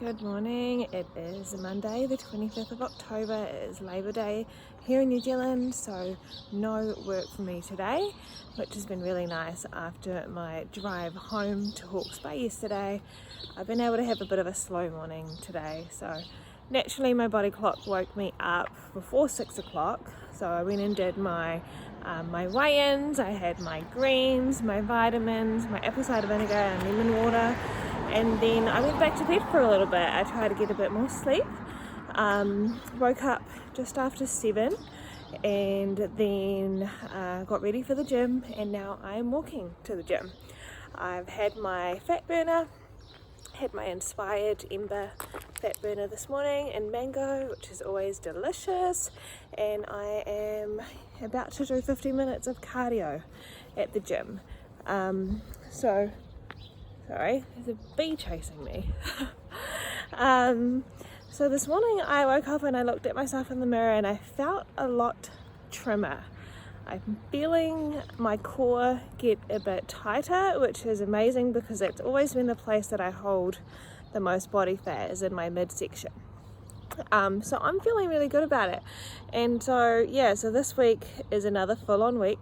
Good morning. It is Monday the 25th of October. It is Labour Day here in New Zealand, so no work for me today, which has been really nice after my drive home to Hawke's Bay yesterday. I've been able to have a bit of a slow morning today, so naturally my body clock woke me up before 6 o'clock, so I went and did my weigh-ins. I had my greens, my vitamins, my apple cider vinegar and lemon water. And then I went back to bed for a little bit. I tried to get a bit more sleep. Woke up just after 7 and then got ready for the gym, and now I'm walking to the gym. I've had my fat burner, had my inspired Ember fat burner this morning in mango, which is always delicious, and I am about to do 50 minutes of cardio at the gym. Sorry, there's a bee chasing me. So this morning I woke up and I looked at myself in the mirror and I felt a lot trimmer. I'm feeling my core get a bit tighter, which is amazing because that's always been the place that I hold the most body fat, is in my midsection. So I'm feeling really good about it, and so this week is another full-on week,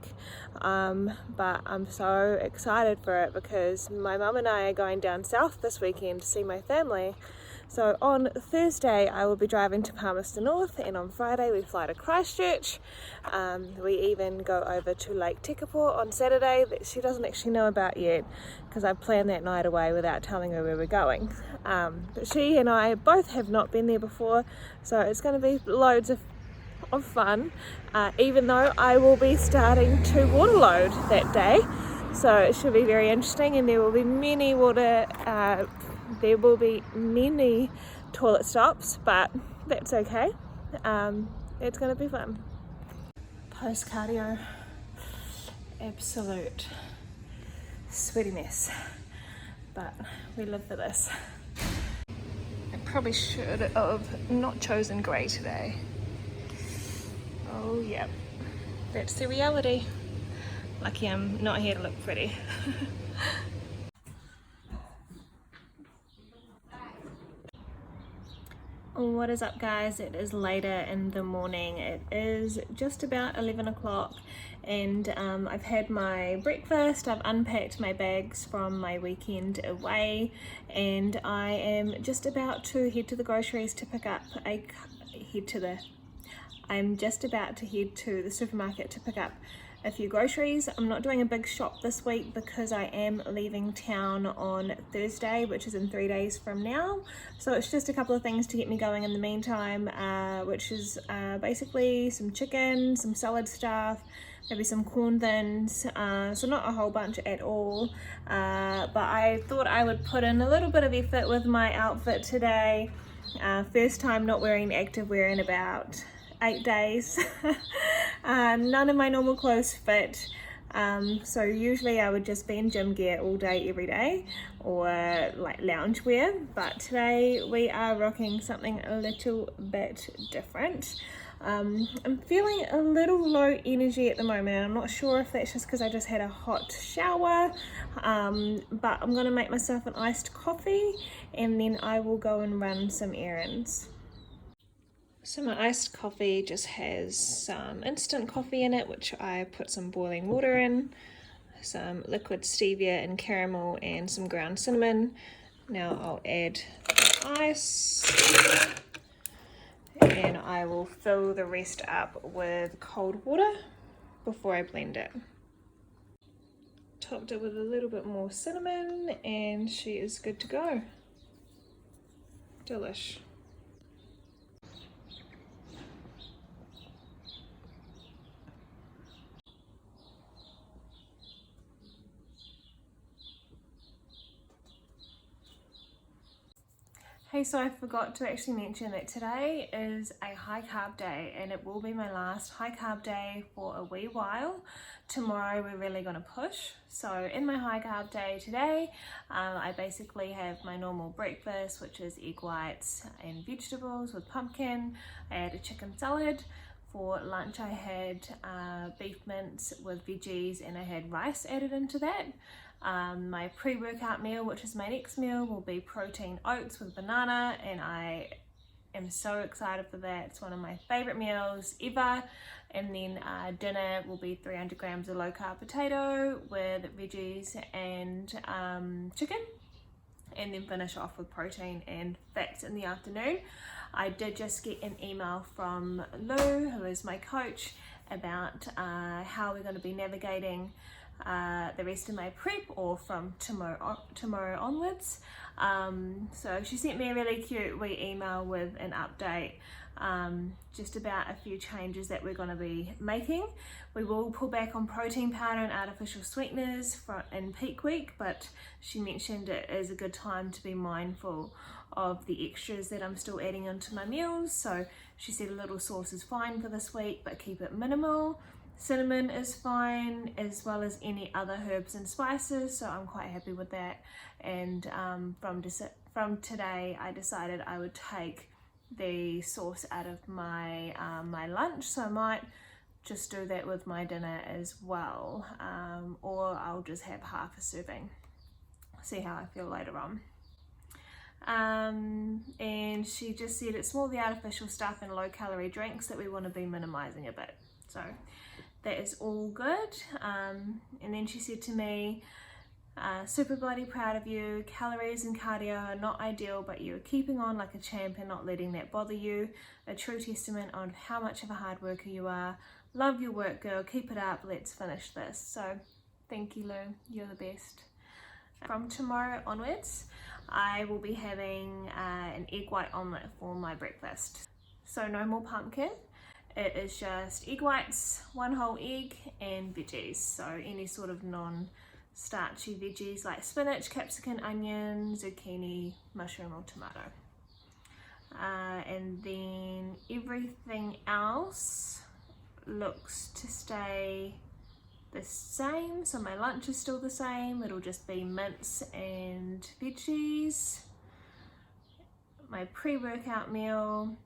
but I'm so excited for it because my mum and I are going down south this weekend to see my family. So on Thursday I will be driving to Palmerston North, and on Friday we fly to Christchurch. We even go over to Lake Tekapo on Saturday that she doesn't actually know about yet because I planned that night away without telling her where we're going. But she and I both have not been there before, so it's going to be loads of fun, even though I will be starting to waterload that day, so it should be very interesting, and there will be many toilet stops, but that's okay. It's going to be fun. Post cardio, absolute sweaty mess, but we live for this. I probably should have not chosen grey today. Oh yeah, that's the reality. Lucky I'm not here to look pretty. What is up, guys? It is later in the morning. It is just about 11 o'clock, and I've had my breakfast. I've unpacked my bags from my weekend away, and I am just about to head to the groceries to pick up I'm just about to head to the supermarket to pick up a few groceries. I'm not doing a big shop this week because I am leaving town on Thursday, which is in 3 days from now. So it's just a couple of things to get me going in the meantime, which is basically some chicken, some salad stuff, maybe some corn thins, so not a whole bunch at all, but I thought I would put in a little bit of effort with my outfit today. First time not wearing activewear in about 8 days. None of my normal clothes fit, so usually I would just be in gym gear all day every day, or like lounge wear, but today we are rocking something a little bit different. I'm feeling a little low energy at the moment. I'm not sure if that's just because I just had a hot shower, but I'm going to make myself an iced coffee and then I will go and run some errands. So my iced coffee just has some instant coffee in it, which I put some boiling water in, some liquid stevia and caramel, and some ground cinnamon. Now I'll add the ice, and I will fill the rest up with cold water before I blend it. Topped it with a little bit more cinnamon, and she is good to go. Delish. Hey, so I forgot to actually mention that today is a high carb day, and it will be my last high carb day for a wee while. Tomorrow we're really going to push. So in my high carb day today, I basically have my normal breakfast, which is egg whites and vegetables with pumpkin. I had a chicken salad. For lunch I had beef mince with veggies, and I had rice added into that. My pre-workout meal, which is my next meal, will be protein oats with banana, and I am so excited for that. It's one of my favorite meals ever. And then dinner will be 300 grams of low carb potato with veggies and chicken, and then finish off with protein and fats in the afternoon. I did just get an email from Lou, who is my coach, about how we're going to be navigating the rest of my prep, or from tomorrow onwards. So she sent me a really cute wee email with an update just about a few changes that we're going to be making. We will pull back on protein powder and artificial sweeteners in peak week, but she mentioned it is a good time to be mindful of the extras that I'm still adding into my meals. So she said a little sauce is fine for this week, but keep it minimal. Cinnamon is fine, as well as any other herbs and spices, so I'm quite happy with that. And from today I decided I would take the sauce out of my my lunch, so I might just do that with my dinner as well, or I'll just have half a serving, see how I feel later on. And she just said it's more the artificial stuff and low calorie drinks that we want to be minimizing a bit, so that is all good. And then she said to me, super bloody proud of you. Calories and cardio are not ideal, but you're keeping on like a champ and not letting that bother you. A true testament on how much of a hard worker you are. Love your work, girl. Keep it up. Let's finish this. So thank you, Lou. You're the best. From tomorrow onwards, I will be having an egg white omelette for my breakfast. So no more pumpkin. It is just egg whites, one whole egg, and veggies. So any sort of non-starchy veggies like spinach, capsicum, onion, zucchini, mushroom, or tomato. And then everything else looks to stay the same. So my lunch is still the same. It'll just be mince and veggies. My pre-workout meal,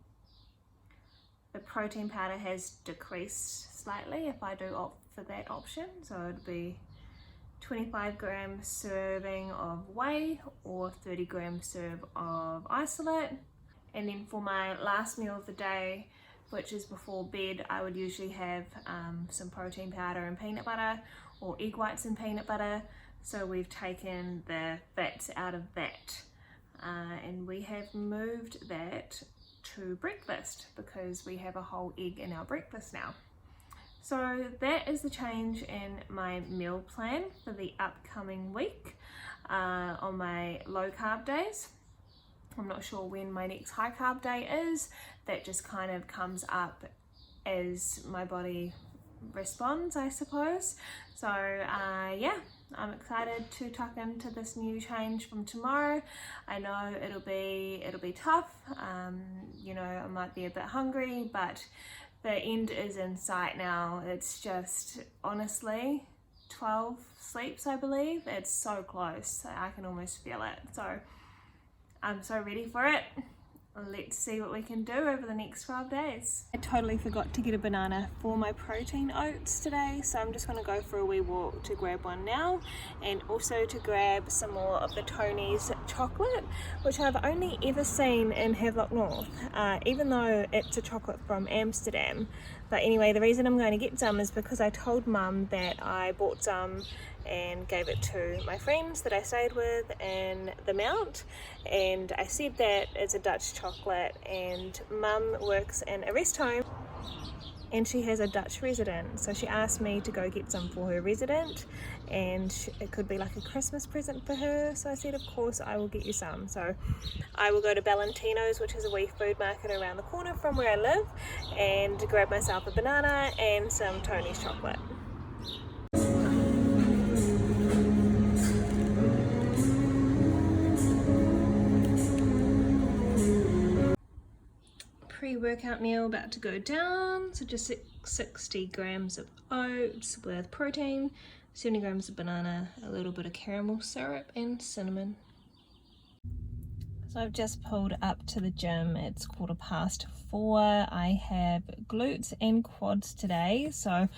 the protein powder has decreased slightly if I do opt for that option, so it'd be 25 gram serving of whey or 30 gram serve of isolate. And then for my last meal of the day, which is before bed, I would usually have some protein powder and peanut butter, or egg whites and peanut butter. So we've taken the fats out of that, and we have moved that to breakfast because we have a whole egg in our breakfast now. So that is the change in my meal plan for the upcoming week on my low carb days. I'm not sure when my next high carb day is. That just kind of comes up as my body responds, I suppose. So yeah, I'm excited to tuck into this new change from tomorrow. I know it'll be tough. You know, I might be a bit hungry, but the end is in sight now. It's just, honestly, 12 sleeps, I believe. It's so close. I can almost feel it. So I'm so ready for it. Let's see what we can do over the next 12 days. I totally forgot to get a banana for my protein oats today, so I'm just going to go for a wee walk to grab one now, and also to grab some more of the Tony's chocolate, which I've only ever seen in Havelock North, even though it's a chocolate from Amsterdam. But anyway, the reason I'm going to get some is because I told Mum that I bought some and gave it to my friends that I stayed with in the Mount, and I said that it's a Dutch chocolate, and Mum works in a rest home and she has a Dutch resident, so she asked me to go get some for her resident, and it could be like a Christmas present for her. So I said, of course I will get you some. So I will go to Valentino's, which is a wee food market around the corner from where I live, and grab myself a banana and some Tony's chocolate. Pre-workout meal about to go down, so just 60 grams of oats with protein, 70 grams of banana, a little bit of caramel syrup and cinnamon. So I've just pulled up to the gym. It's 4:15. I have glutes and quads today. So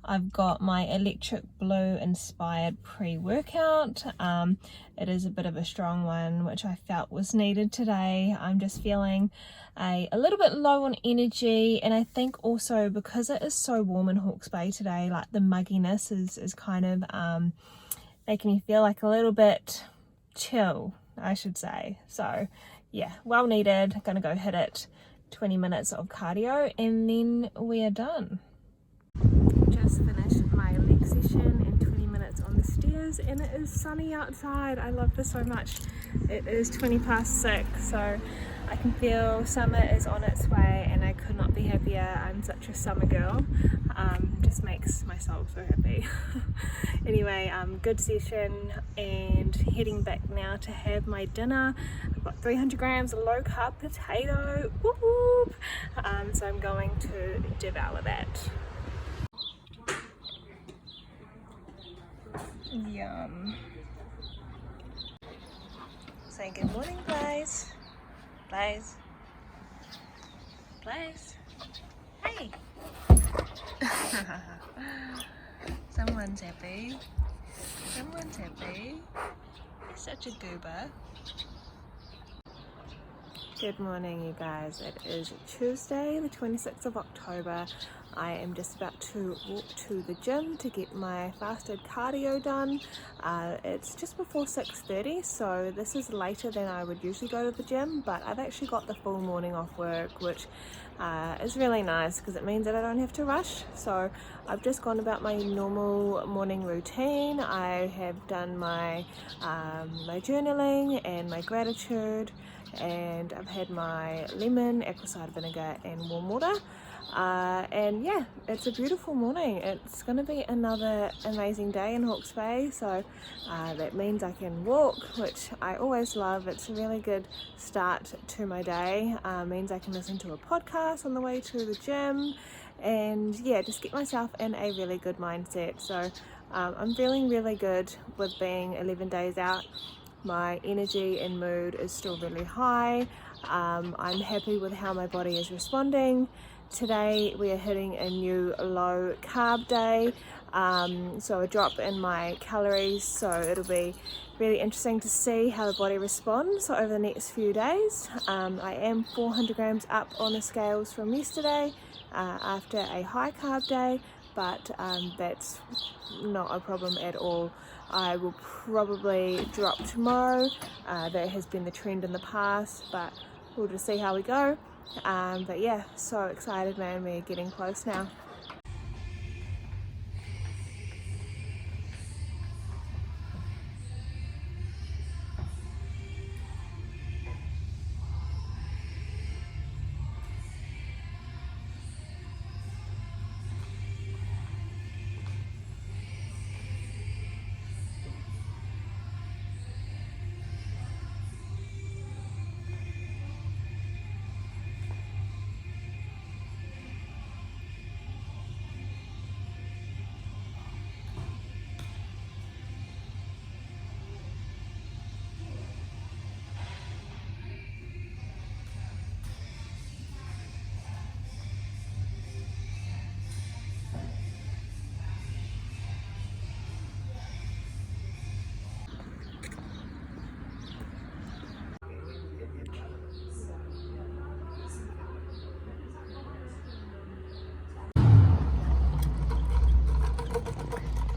I've got my Electric Blue inspired pre-workout. It is a bit of a strong one, which I felt was needed today. I'm just feeling a little bit low on energy, and I think also because it is so warm in Hawke's Bay today, like the mugginess is kind of making me feel like a little bit chill, I should say. So yeah, well needed. Gonna go hit it, 20 minutes of cardio, and then we are done. Just finished my leg session and 20 minutes on the stairs, and it is sunny outside. I love this so much. It is 6:20, so I can feel summer is on its way, and I could not be happier. I'm such a summer girl. Just makes my soul so happy. Anyway, good session, and heading back now to have my dinner. I've got 300 grams of low carb potato. Whoop whoop. So I'm going to devour that. Yum. Say good morning, Blaze. Blaze. Blaze. Hey. Someone's happy. Someone's happy. You're such a goober. Good morning, you guys. It is Tuesday, the 26th of October. I am just about to walk to the gym to get my fasted cardio done. It's just before 6:30, so this is later than I would usually go to the gym, but I've actually got the full morning off work, which is really nice because it means that I don't have to rush. So I've just gone about my normal morning routine. I have done my journaling and my gratitude, and I've had my lemon, apple cider vinegar and warm water. And yeah, it's a beautiful morning. It's going to be another amazing day in Hawke's Bay, so that means I can walk, which I always love. It's a really good start to my day. Means I can listen to a podcast on the way to the gym, and yeah, just get myself in a really good mindset. So I'm feeling really good with being 11 days out. My energy and mood is still really high. I'm happy with how my body is responding. Today we are hitting a new low carb day, so a drop in my calories, so it'll be really interesting to see how the body responds over the next few days. I am 400 grams up on the scales from yesterday after a high carb day, but that's not a problem at all. I will probably drop tomorrow. That has been the trend in the past, but we'll just see how we go. But yeah, so excited, man. We're getting close now.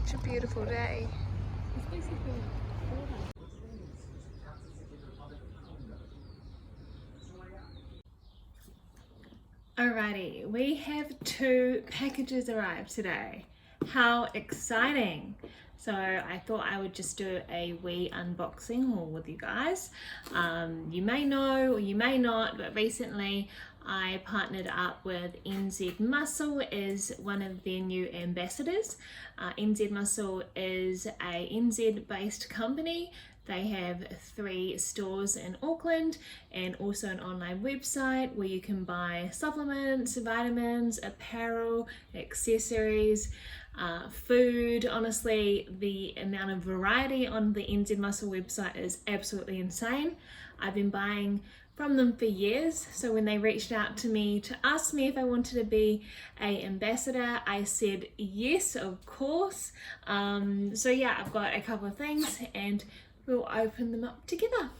It's a beautiful day. Alrighty, we have 2 packages arrived today. How exciting! So I thought I would just do a wee unboxing haul with you guys. You may know or you may not, but recently I partnered up with NZ Muscle as one of their new ambassadors. NZ Muscle is a NZ based company. They have 3 stores in Auckland and also an online website where you can buy supplements, vitamins, apparel, accessories, food. Honestly, the amount of variety on the NZ Muscle website is absolutely insane. I've been buying from them for years, so when they reached out to me to ask me if I wanted to be a ambassador, I said yes, of course. So yeah, I've got a couple of things and we'll open them up together.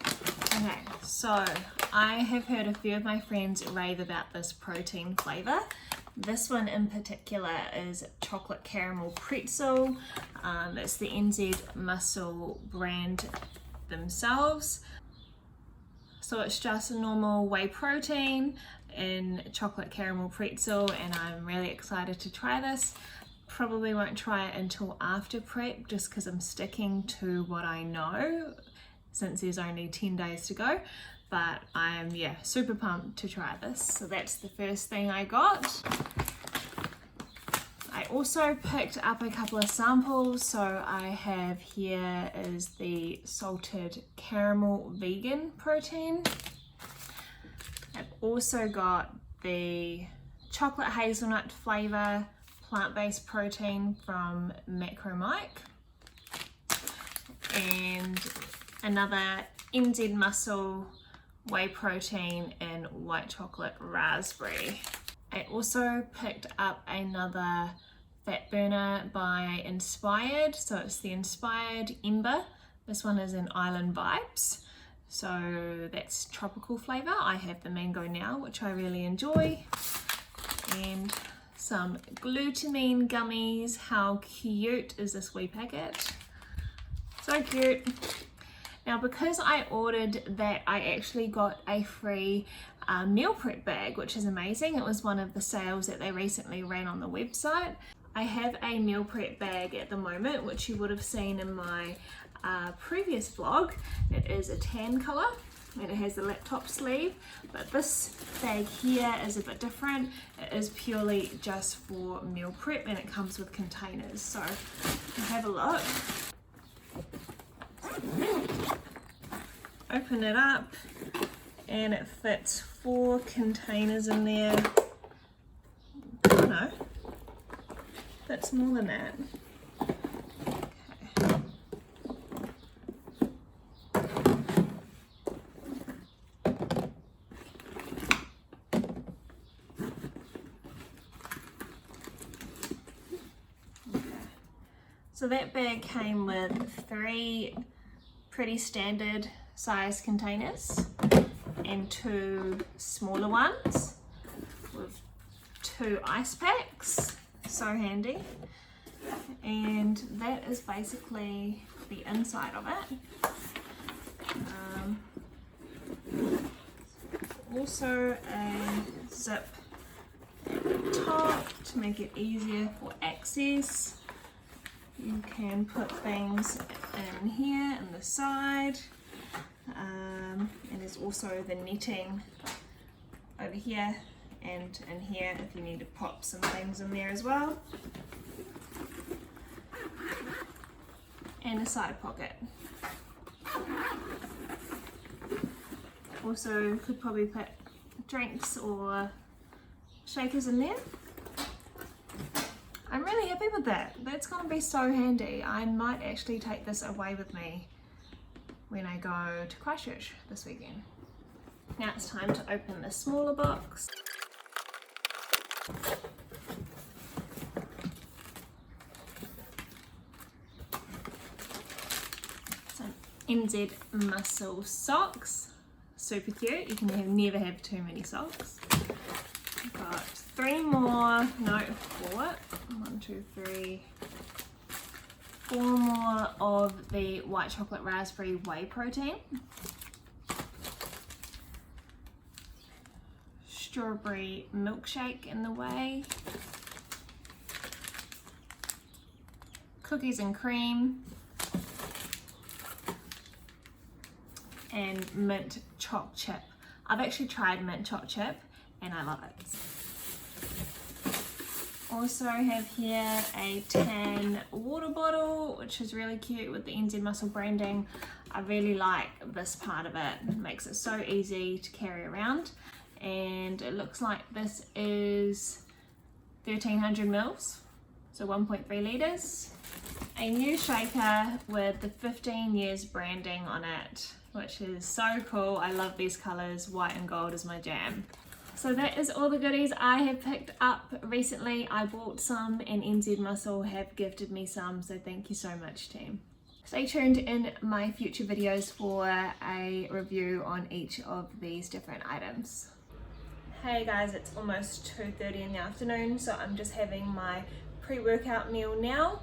Okay, so I have heard a few of my friends rave about this protein flavour. This one in particular is chocolate caramel pretzel. It's the NZ Muscle brand themselves. So it's just a normal whey protein in chocolate caramel pretzel, and I'm really excited to try this. Probably won't try it until after prep just because I'm sticking to what I know since there's only 10 days to go. But I am, yeah, super pumped to try this. So that's the first thing I got. I also picked up a couple of samples. So I have here is the salted caramel vegan protein. I've also got the chocolate hazelnut flavor plant-based protein from Macro Mike. And another NZ Muscle whey protein and white chocolate raspberry. I also picked up another fat burner by Inspired, so it's the Inspired Ember. This one is in Island Vibes, so that's tropical flavor. I have the mango now, which I really enjoy, and some glutamine gummies. How cute is this wee packet? So cute. Now, because I ordered that, I actually got a free meal prep bag, which is amazing. It was one of the sales that they recently ran on the website. I have a meal prep bag at the moment, which you would have seen in my previous vlog. It is a tan color and it has the laptop sleeve, but this bag here is a bit different. It is purely just for meal prep and it comes with containers. So have a look. Open it up and it fits 4 containers in there. Oh no, that's more than that. Okay. So that bag came with 3 pretty standard size containers and 2 smaller ones with 2 ice packs. So handy. And that is basically the inside of it. Also a zip at the top to make it easier for access. You can put things in here in the side, and there's also the netting over here and in here if you need to pop some things in there as well, and a side pocket. Also could probably put drinks or shakers in there. I'm really happy with that. That's going to be so handy. I might actually take this away with me when I go to Christchurch this weekend. Now it's time to open the smaller box. Some NZ Muscle socks. Super cute. You can never have too many socks. I've got 3 more, no, 4. 1, 2, 3, 4 more of the white chocolate raspberry whey protein. Strawberry milkshake in the whey. Cookies and cream. And mint choc chip. I've actually tried mint choc chip and I love it. Also have here a tan water bottle, which is really cute with the NZ Muscle branding. I really like this part of it. It makes it so easy to carry around. And it looks like this is 1300 mils. so 1.3 litres. A new shaker with the 15 years branding on it, which is so cool. I love these colours, white and gold is my jam. So that is all the goodies I have picked up recently. I bought some and NZ Muscle have gifted me some, so thank you so much, team. Stay tuned in my future videos for a review on each of these different items. Hey guys, it's almost 2:30 in the afternoon, so I'm just having my pre-workout meal now.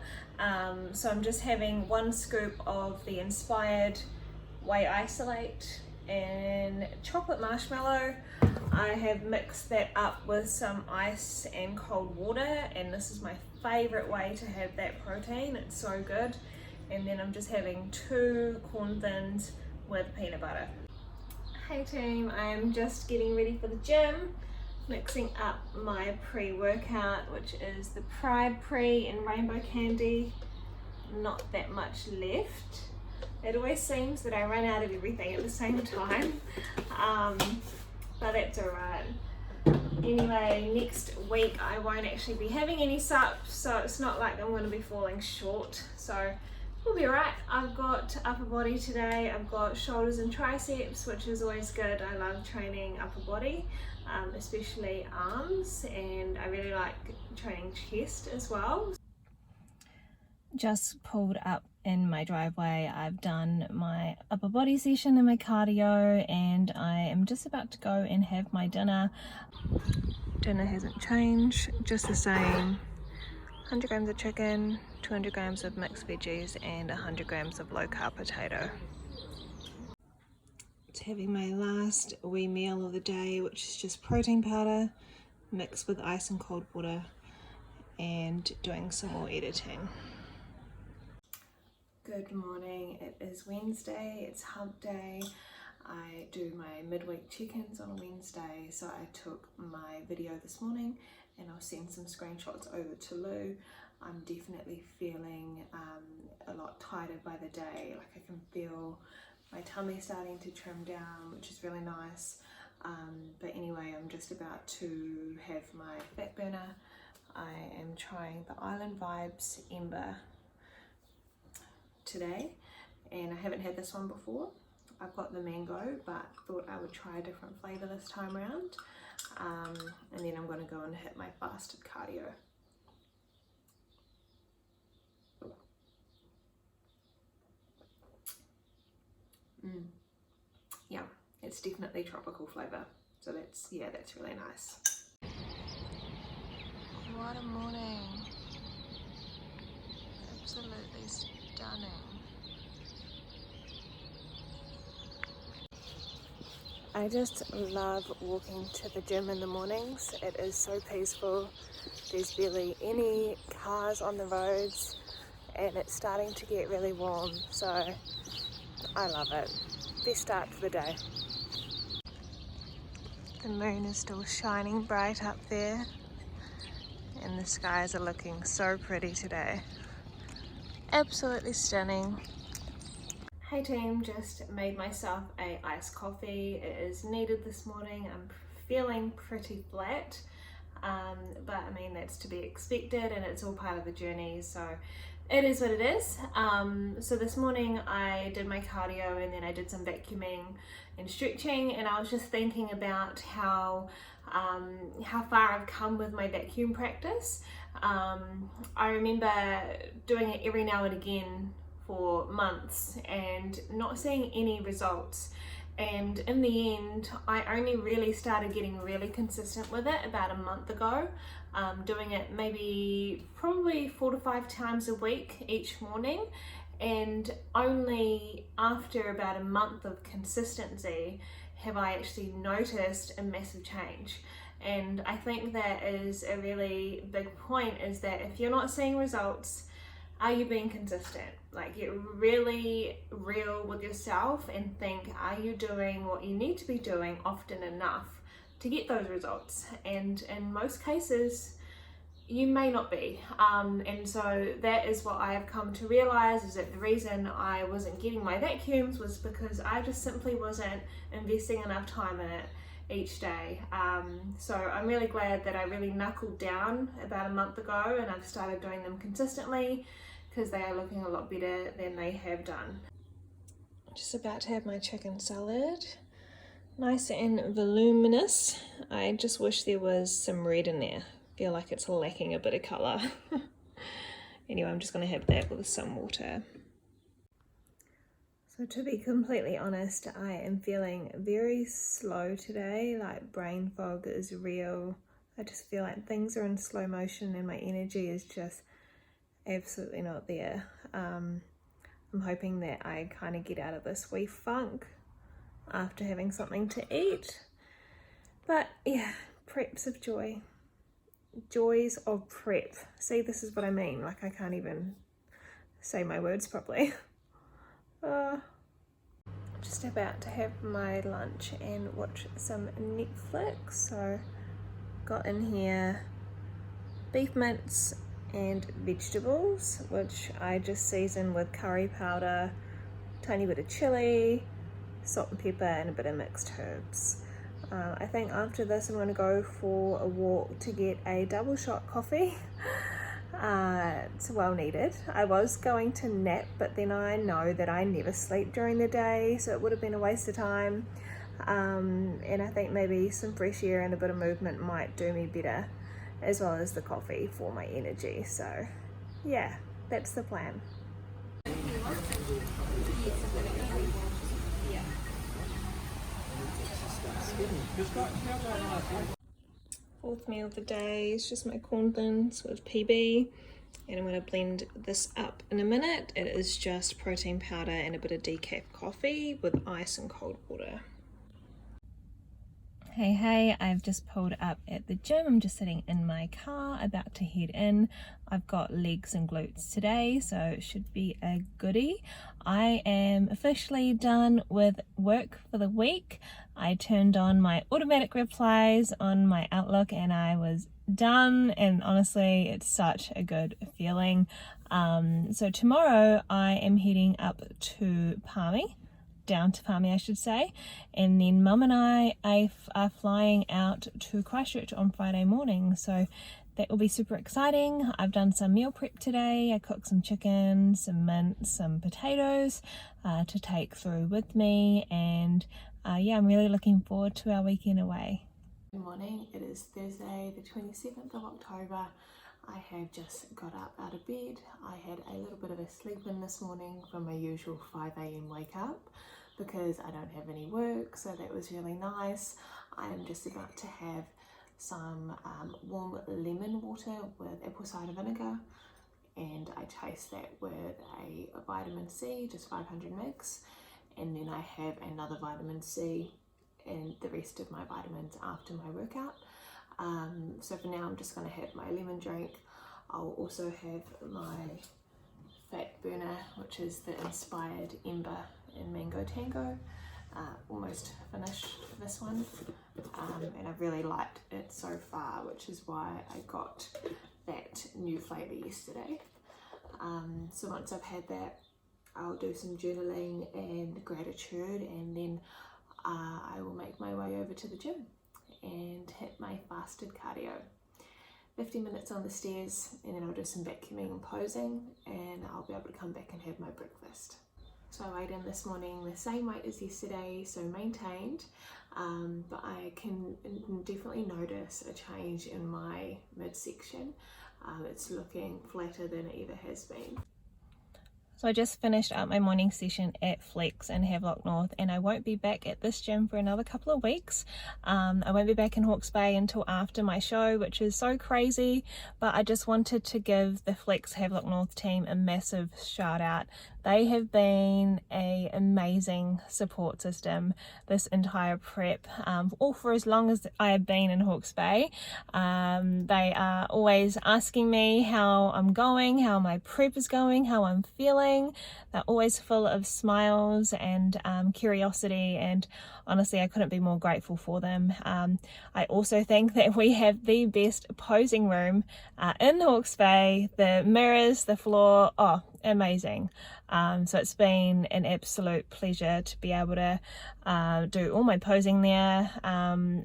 So I'm just having 1 scoop of the Inspired Whey Isolate and chocolate marshmallow. I have mixed that up with some ice and cold water, and this is my favorite way to have that protein. It's so good. And then I'm just having 2 corn thins with peanut butter. Hey team, I'm just getting ready for the gym, mixing up my pre-workout, which is the Pride Pre in rainbow candy. Not that much left. It always seems that I run out of everything at the same time, but that's alright. Anyway, next week I won't actually be having any sups, so it's not like I'm going to be falling short. So we'll be alright. I've got upper body today, I've got shoulders and triceps, which is always good. I love training upper body, especially arms, and I really like training chest as well. Just pulled up in my driveway. I've done my upper body session and my cardio, and I am just about to go and have my dinner. Dinner hasn't changed, just the same. 100 grams of chicken, 200 grams of mixed veggies, and 100 grams of low carb potato. It's having my last wee meal of the day, which is just protein powder mixed with ice and cold water, and doing some more editing. Good morning, it is Wednesday, it's hump day. I do my midweek check-ins on a Wednesday, so I took my video this morning and I'll send some screenshots over to Lou. I'm definitely feeling a lot tighter by the day. Like I can feel my tummy starting to trim down, which is really nice. But anyway, I'm just about to have my fat burner. I am trying the Island Vibes Ember today, and I haven't had this one before. I've got the mango, but thought I would try a different flavour this time around. And then I'm going to go and hit my fasted cardio. Yeah, it's definitely tropical flavour, so that's really nice. What a morning, absolutely stunning. I just love walking to the gym in the mornings. It is so peaceful. There's barely any cars on the roads, and it's starting to get really warm, so I love it. Best start to the day. The moon is still shining bright up there, and the skies are looking so pretty today. Absolutely stunning. Hey team, just made myself a iced coffee. It is needed this morning. I'm feeling pretty flat, but I mean that's to be expected, and it's all part of the journey, so it is what it is. So this morning I did my cardio, and then I did some vacuuming and stretching, and I was just thinking about how far I've come with my vacuum practice. I remember doing it every now and again for months and not seeing any results, and in the end I only really started getting really consistent with it about a month ago, doing it probably 4 to 5 times a week each morning, and only after about a month of consistency have I actually noticed a massive change. And I think that is a really big point, is that if you're not seeing results, are you being consistent? Like, get really real with yourself and think, are you doing what you need to be doing often enough to get those results? And in most cases, you may not be. And so that is what I have come to realize, is that the reason I wasn't getting my vacuums was because I just simply wasn't investing enough time in it. each day. So I'm really glad that I really knuckled down about a month ago and I've started doing them consistently, because they are looking a lot better than they have done. Just about to have my chicken salad. Nice and voluminous. I just wish there was some red in there. Feel like it's lacking a bit of colour. Anyway, I'm just going to have that with some water. So to be completely honest, I am feeling very slow today, like brain fog is real. I just feel like things are in slow motion and my energy is just absolutely not there. I'm hoping that I kind of get out of this wee funk after having something to eat. But yeah, preps of joy. Joys of prep. See, this is what I mean. Like I can't even say my words properly. Just about to have my lunch and watch some Netflix. So got in here beef mince and vegetables, which I just season with curry powder, tiny bit of chili, salt and pepper, and a bit of mixed herbs. I think after this I'm going to go for a walk to get a double shot coffee. It's well needed. I was going to nap, but then I know that I never sleep during the day, so it would have been a waste of time. And I think maybe some fresh air and a bit of movement might do me better, as well as the coffee for my energy. So yeah, that's the plan. Fourth meal of the day is just my corn thins with PB, and I'm going to blend this up in a minute. It is just protein powder and a bit of decaf coffee with ice and cold water. Hey, I've just pulled up at the gym. I'm just sitting in my car about to head in. I've got legs and glutes today, so it should be a goodie. I am officially done with work for the week. I turned on my automatic replies on my Outlook and I was done, and honestly it's such a good feeling. So tomorrow I am heading up to Palmy, down to Palmy I should say, and then Mum and I are flying out to Christchurch on Friday morning, so that will be super exciting. I've done some meal prep today. I cooked some chicken, some mince, some potatoes to take through with me, and yeah, I'm really looking forward to our weekend away. Good morning, it is Thursday the 27th of October. I have just got up out of bed. I had a little bit of a sleep in this morning from my usual 5 a.m. wake up because I don't have any work, so that was really nice. I am just about to have some warm lemon water with apple cider vinegar, and I taste that with a vitamin C, just 500 mg, and then I have another vitamin C and the rest of my vitamins after my workout. So for now I'm just going to have my lemon drink. I'll also have my fat burner, which is the inspired Ember and Mango Tango. Almost finished this one, and I've really liked it so far, which is why I got that new flavour yesterday. So once I've had that, I'll do some journaling and gratitude, and then I will make my way over to the gym and hit my fasted cardio. 50 minutes on the stairs, and then I'll do some vacuuming and posing, and I'll be able to come back and have my breakfast. So I weighed in this morning the same weight as yesterday, so maintained, but I can definitely notice a change in my midsection. It's looking flatter than it ever has been. So I just finished up my morning session at Flex in Havelock North, and I won't be back at this gym for another couple of weeks. I won't be back in Hawke's Bay until after my show, which is so crazy, but I just wanted to give the Flex Havelock North team a massive shout out. They have been an amazing support system this entire prep, all for as long as I have been in Hawke's Bay. They are always asking me how I'm going, how my prep is going, how I'm feeling. They're always full of smiles and curiosity, and honestly I couldn't be more grateful for them. I also think that we have the best posing room in Hawke's Bay. The mirrors, the floor, amazing. So it's been an absolute pleasure to be able to do all my posing there.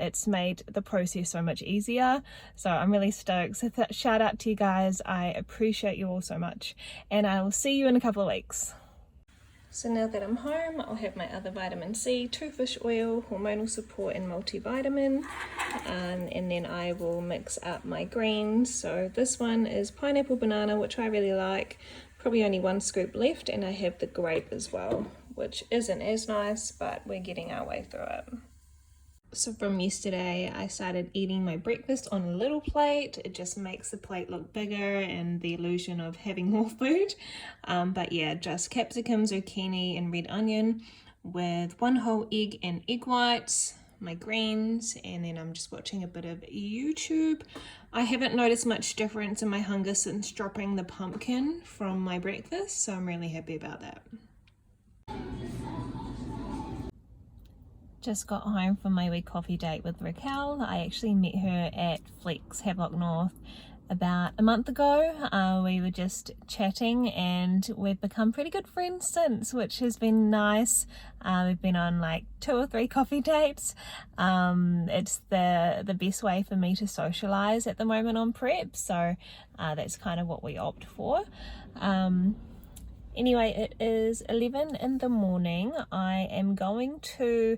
It's made the process so much easier, so I'm really stoked. So shout out to you guys, I appreciate you all so much, and I will see you in a couple of weeks. So now that I'm home, I'll have my other vitamin C, 2 fish oil, hormonal support and multivitamin, and then I will mix up my greens. So this one is pineapple banana, which I really like, probably only 1 scoop left, and I have the grape as well, which isn't as nice, but we're getting our way through it. So from yesterday, I started eating my breakfast on a little plate. It just makes the plate look bigger and the illusion of having more food. But yeah, just capsicum, zucchini, and red onion with 1 whole egg and egg whites, my greens, and then I'm just watching a bit of YouTube. I haven't noticed much difference in my hunger since dropping the pumpkin from my breakfast, so I'm really happy about that. Just got home from my wee coffee date with Raquel. I actually met her at Flex Havelock North about a month ago. We were just chatting and we've become pretty good friends since, which has been nice. We've been on like 2 or 3 coffee dates. It's the best way for me to socialize at the moment on prep, so that's kind of what we opt for. Anyway, it is 11 in the morning. I am going to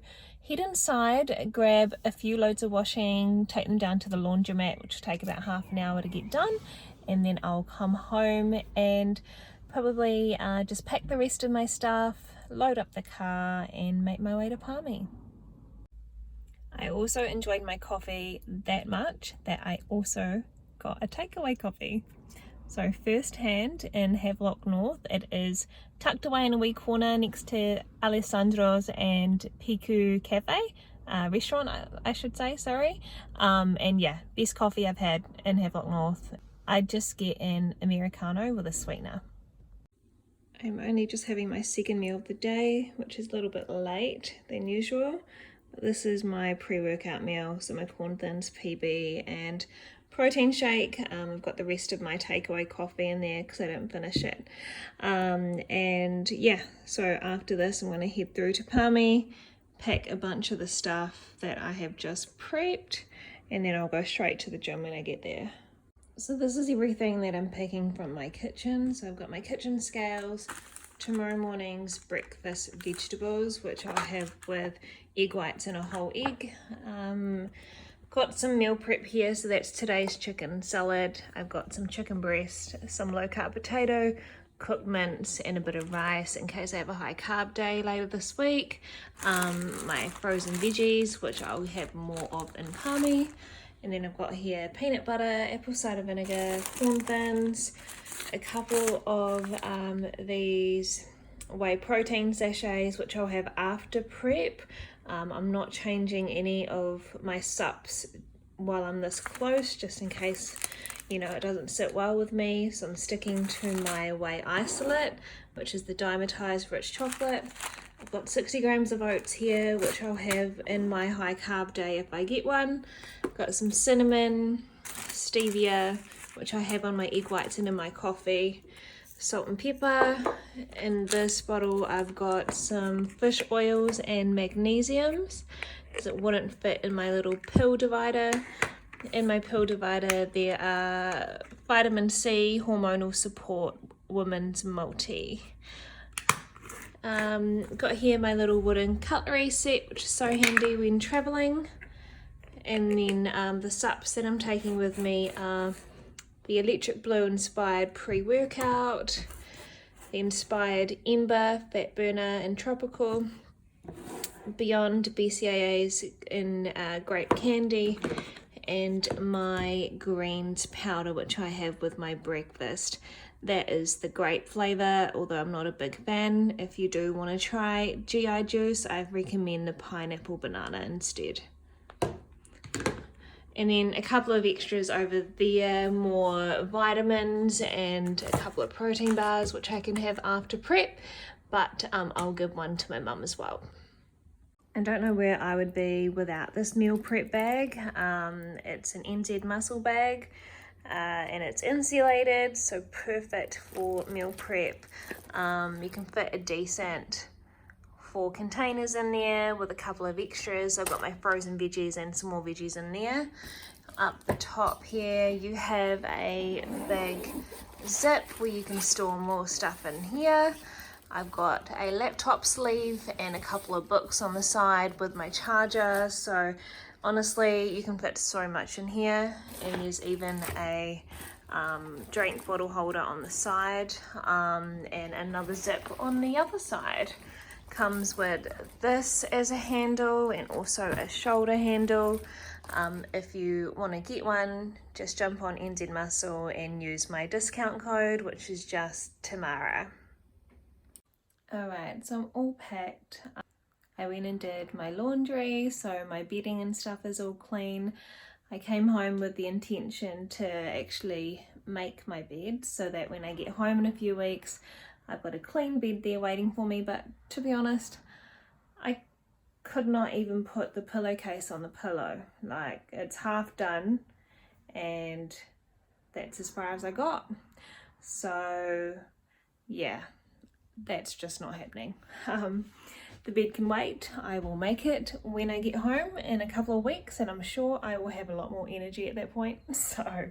head inside, grab a few loads of washing, take them down to the laundromat, which will take about half an hour to get done, and then I'll come home and probably just pack the rest of my stuff, load up the car, and make my way to Palmy. I also enjoyed my coffee that much that I also got a takeaway coffee. So first hand in Havelock North, it is tucked away in a wee corner next to Alessandro's and Piku Cafe, restaurant I should say, sorry. And yeah, best coffee I've had in Havelock North. I just get an Americano with a sweetener. I'm only just having my second meal of the day, which is a little bit late than usual. But this is my pre-workout meal, so my corn thins, PB, and protein shake. I've got the rest of my takeaway coffee in there because I didn't finish it. And yeah, so after this I'm going to head through to Palmy, pack a bunch of the stuff that I have just prepped, and then I'll go straight to the gym when I get there. So this is everything that I'm packing from my kitchen. So I've got my kitchen scales, tomorrow morning's breakfast vegetables, which I'll have with egg whites and a whole egg. Got some meal prep here, so that's today's chicken salad. I've got some chicken breast, some low carb potato, cooked mince, and a bit of rice in case I have a high carb day later this week. My frozen veggies, which I'll have more of in Palmy. And then I've got here peanut butter, apple cider vinegar, corn thins, a couple of these whey protein sachets, which I'll have after prep. I'm not changing any of my sups while I'm this close, just in case, you know, it doesn't sit well with me. So I'm sticking to my whey isolate, which is the dimetized rich chocolate. I've got 60 grams of oats here, which I'll have in my high carb day if I get one. Got some cinnamon, stevia, which I have on my egg whites and in my coffee. Salt and pepper. In this bottle I've got some fish oils and magnesiums because it wouldn't fit in my little pill divider. In my pill divider there are vitamin C, hormonal support, women's multi. Got here my little wooden cutlery set, which is so handy when traveling. And then the sups that I'm taking with me are the Electric Blue inspired pre-workout, the inspired Ember fat burner and tropical, Beyond BCAAs in grape candy, and my greens powder, which I have with my breakfast. That is the grape flavor, although I'm not a big fan. If you do want to try GI juice, I recommend the pineapple banana instead. And then a couple of extras over there, more vitamins and a couple of protein bars, which I can have after prep, but I'll give one to my mum as well. I don't know where I would be without this meal prep bag. It's an NZ muscle bag. and it's insulated, so perfect for meal prep. You can fit a decent 4 containers in there with a couple of extras. I've got my frozen veggies and some more veggies in there. Up the top here you have a big zip where you can store more stuff in here. I've got a laptop sleeve and a couple of books on the side with my charger, so honestly you can fit so much in here. And there's even a drink bottle holder on the side, and another zip on the other side. Comes with this as a handle and also a shoulder handle. If you want to get one, just jump on NZ Muscle and use my discount code, which is just Tamara. Alright, so I'm all packed. I went and did my laundry, so my bedding and stuff is all clean. I came home with the intention to actually make my bed so that when I get home in a few weeks, I've got a clean bed there waiting for me. But to be honest, I could not even put the pillowcase on the pillow. Like, it's half done and that's as far as I got. So yeah, that's just not happening. The bed can wait. I will make it when I get home in a couple of weeks, and I'm sure I will have a lot more energy at that point. So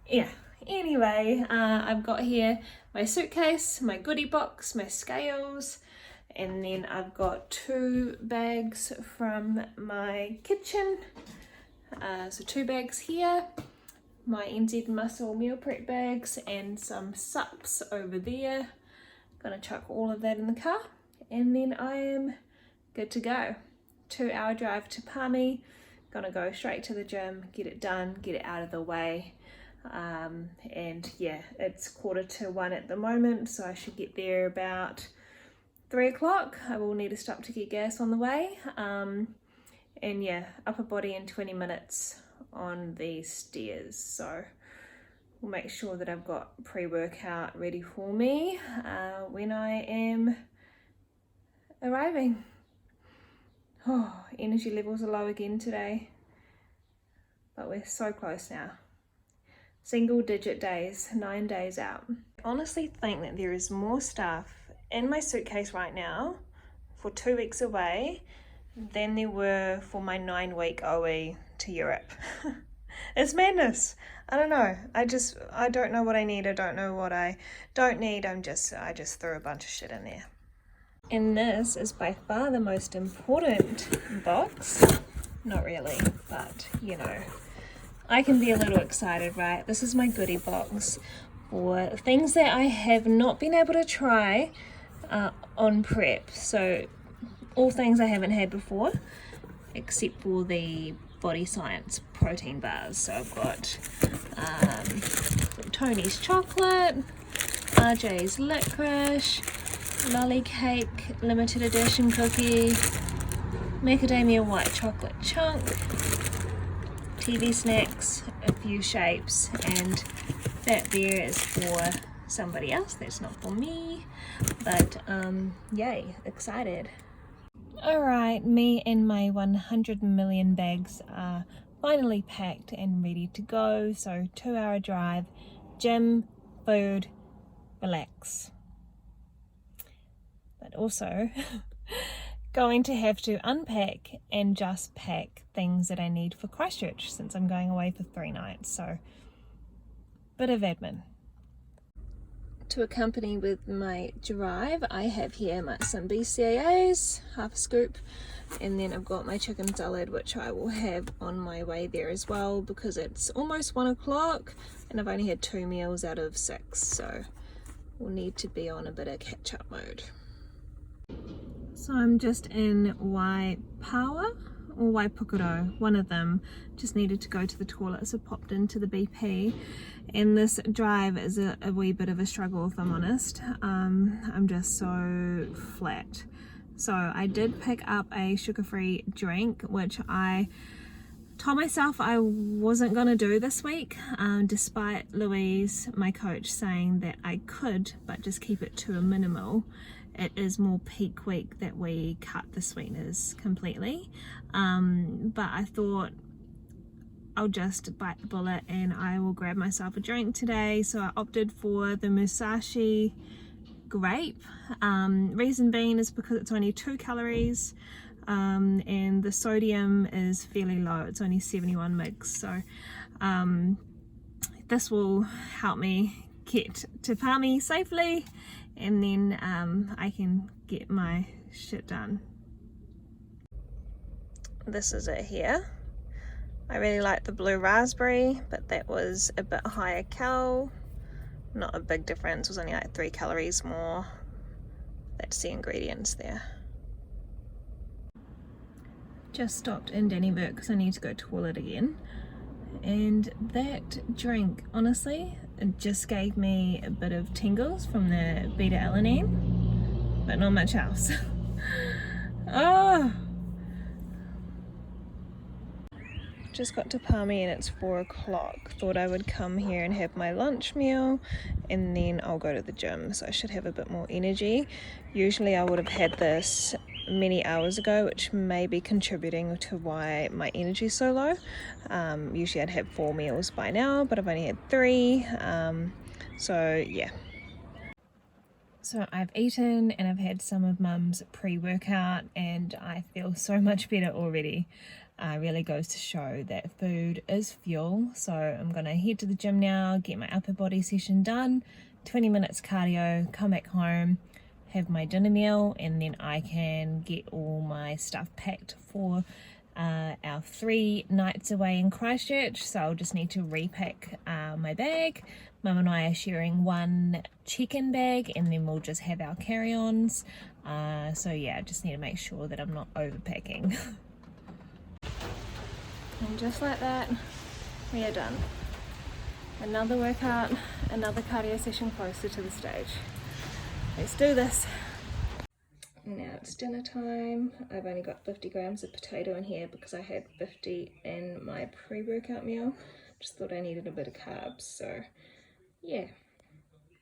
yeah, anyway, I've got here my suitcase, my goodie box, my scales, and then I've got 2 bags from my kitchen. So 2 bags here, my NZ Muscle meal prep bags, and some sups over there. Gonna chuck all of that in the car, and then I am good to go. 2-hour drive to Palmy. Gonna go straight to the gym, get it done, get it out of the way. And yeah, it's 1:45 at the moment, so I should get there about 3 o'clock. I will need to stop to get gas on the way. And yeah, upper body in 20 minutes on the stairs. So we'll make sure that I've got pre-workout ready for me when I am arriving. Oh, energy levels are low again today, but we're so close now. Single digit days, 9 days out. I honestly think that there is more stuff in my suitcase right now for 2 weeks away than there were for my 9-week OE to Europe. It's madness. I don't know. I don't know what I need. I don't know what I don't need. I just threw a bunch of shit in there. And this is by far the most important box. Not really, but you know, I can be a little excited, right? This is my goodie box for things that I have not been able to try on prep. So all things I haven't had before, except for the Body Science protein bars. So I've got Tony's chocolate, RJ's licorice, lolly cake, limited edition cookie, macadamia white chocolate chunk, TV snacks, a few shapes, and that there is for somebody else. That's not for me, but yay, excited. Alright, me and my 100 million bags are finally packed and ready to go. So 2-hour drive, gym, food, relax. But also going to have to unpack and just pack things that I need for Christchurch since I'm going away for 3 nights. So bit of admin. To accompany with my drive, I have here some BCAAs, half a scoop, and then I've got my chicken salad, which I will have on my way there as well because it's almost 1 o'clock and I've only had 2 meals out of 6, so we'll need to be on a bit of catch-up mode. So I'm just in Waipawa or Waipukuro, one of them. Just needed to go to the toilet, so popped into the BP. And this drive is a wee bit of a struggle, if I'm honest. I'm just so flat. So I did pick up a sugar-free drink, which I told myself I wasn't going to do this week, despite Louise, my coach, saying that I could, but just keep it to a minimal. It is more peak week that we cut the sweeteners completely. But I thought I'll just bite the bullet and I will grab myself a drink today. So I opted for the Musashi grape. Reason being is because it's only 2 calories and the sodium is fairly low. It's only 71 mg. So this will help me get to Palmy safely, and then I can get my shit done. This is it here. I really like the blue raspberry, but that was a bit higher cal. Not a big difference, it was only like 3 calories more. That's the ingredients there. Just stopped in Dannyburg because I need to go toilet again. And that drink, honestly, it just gave me a bit of tingles from the beta-alanine, but not much else. Oh! Just got to Palmy and it's 4 o'clock. Thought I would come here and have my lunch meal and then I'll go to the gym, so I should have a bit more energy. Usually I would have had this many hours ago, which may be contributing to why my energy is so low. Usually I'd have 4 meals by now, but I've only had 3. So yeah. So I've eaten and I've had some of Mum's pre-workout and I feel so much better already. Really goes to show that food is fuel. So I'm gonna head to the gym now, get my upper body session done, 20 minutes cardio, come back home, have my dinner meal, and then I can get all my stuff packed for our 3 nights away in Christchurch. So I'll just need to repack my bag. Mum and I are sharing 1 check-in bag and then we'll just have our carry-ons. So yeah, I just need to make sure that I'm not overpacking. And just like that, we are done. Another workout, another cardio session closer to the stage. Let's do this. Now it's dinner time. I've only got 50 grams of potato in here because I had 50 in my pre-workout meal. Just thought I needed a bit of carbs, so yeah.